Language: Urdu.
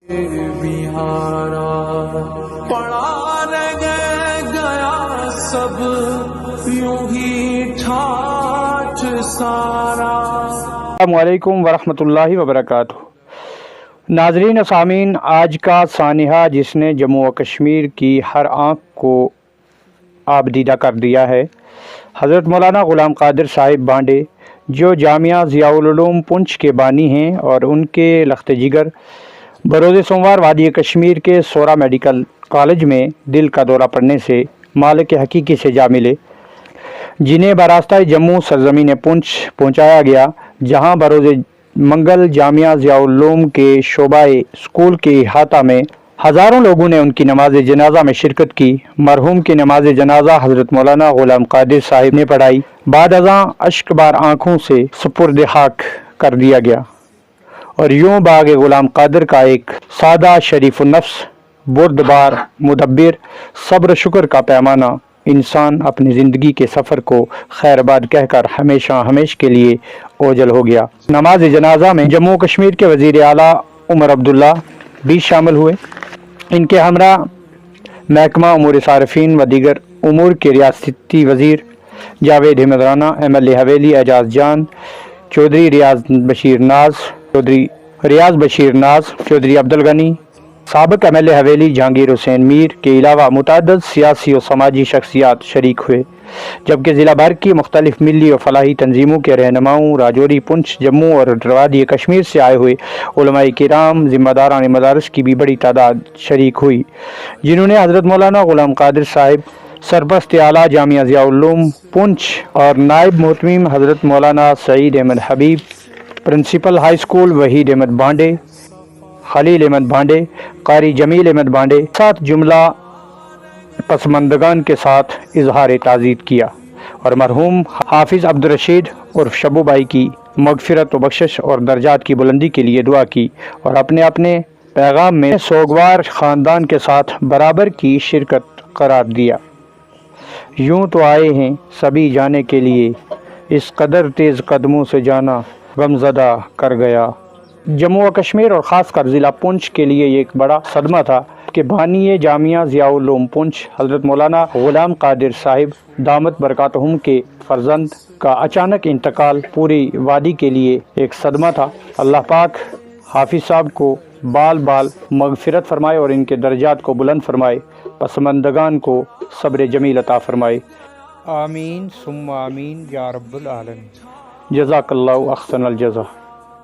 بہارا پڑا رہ گیا سب یوں ہی ٹھاٹ سارا۔ السلام علیکم ورحمۃ اللہ وبرکاتہ۔ ناظرین و سامعین، آج کا سانحہ جس نے جموں و کشمیر کی ہر آنکھ کو آبدیدہ کر دیا ہے، حضرت مولانا غلام قادر صاحب بانڈے، جو جامعہ ضیاء العلوم پونچھ کے بانی ہیں، اور ان کے لخت جگر بروز سوموار وادی کشمیر کے سورا میڈیکل کالج میں دل کا دورہ پڑنے سے مالک حقیقی سے جا ملے، جنہیں براستہ جموں سرزمین پونچھ پہنچایا گیا، جہاں بروز منگل جامعہ ضیاء العلوم کے شعبہ اسکول کے احاطہ میں ہزاروں لوگوں نے ان کی نماز جنازہ میں شرکت کی۔ مرحوم کی نماز جنازہ حضرت مولانا غلام قادر صاحب نے پڑھائی۔ بعد ازاں اشک بار آنکھوں سے سپرد خاک کر دیا گیا، اور یوں باغ غلام قادر کا ایک سادہ شریف النفس، بردبار، مدبر، صبر شکر کا پیمانہ انسان اپنی زندگی کے سفر کو خیر باد کہہ کر ہمیشہ ہمیش کے لیے اوجل ہو گیا۔ نماز جنازہ میں جموں کشمیر کے وزیر اعلیٰ عمر عبداللہ بھی شامل ہوئے۔ ان کے ہمراہ محکمہ امور صارفین و دیگر امور کے ریاستی وزیر Javed Ahmed Rana, M L A Haveli Ejaz Jan, Chaudhry Riaz Bashir Naz, Chaudhry Abdul Ghani, سابق M L A Haveli Jahangir Hussain Mir کے علاوہ متعدد سیاسی و سماجی شخصیات شریک ہوئے، جبکہ ضلع بھر کی مختلف ملی و فلاحی تنظیموں کے رہنماؤں، راجوری، پونچھ، جموں اور وادی کشمیر سے آئے ہوئے علماء کرام، ذمہ داران مدارس کی بھی بڑی تعداد شریک ہوئی، جنہوں نے حضرت مولانا غلام قادر صاحب سرپرست اعلیٰ جامعہ ضیاء العلوم پونچھ اور نائب محتمم Hazrat Maulana Saeed Ahmed Habib, principal high school Waheed Ahmed Bandey, Khalil Ahmed Bandey, Qari Jameel Ahmad بانڈے، ساتھ جملہ پسماندگان کے ساتھ اظہار تعزیت کیا، اور مرحوم حافظ عبدالرشید عرف شبو بھائی کی مغفرت و بخشش اور درجات کی بلندی کے لیے دعا کی، اور اپنے اپنے پیغام میں سوگوار خاندان کے ساتھ برابر کی شرکت قرار دیا۔ یوں تو آئے ہیں سبھی جانے کے لیے، اس قدر تیز قدموں سے جانا غمزدہ کر گیا۔ جموں و کشمیر اور خاص کر ضلع پونچھ کے لیے یہ ایک بڑا صدمہ تھا کہ بانی جامعہ ضیاء العلوم پونچھ حضرت مولانا غلام قادر صاحب دامت برکاتہم کے فرزند کا اچانک انتقال پوری وادی کے لیے ایک صدمہ تھا۔ اللہ پاک حافظ صاحب کو بال بال مغفرت فرمائے اور ان کے درجات کو بلند فرمائے، پسماندگان کو صبر جمیل عطا فرمائے، آمین ثم آمین یا رب العالمین۔ جزاک اللہ احسن الجزا۔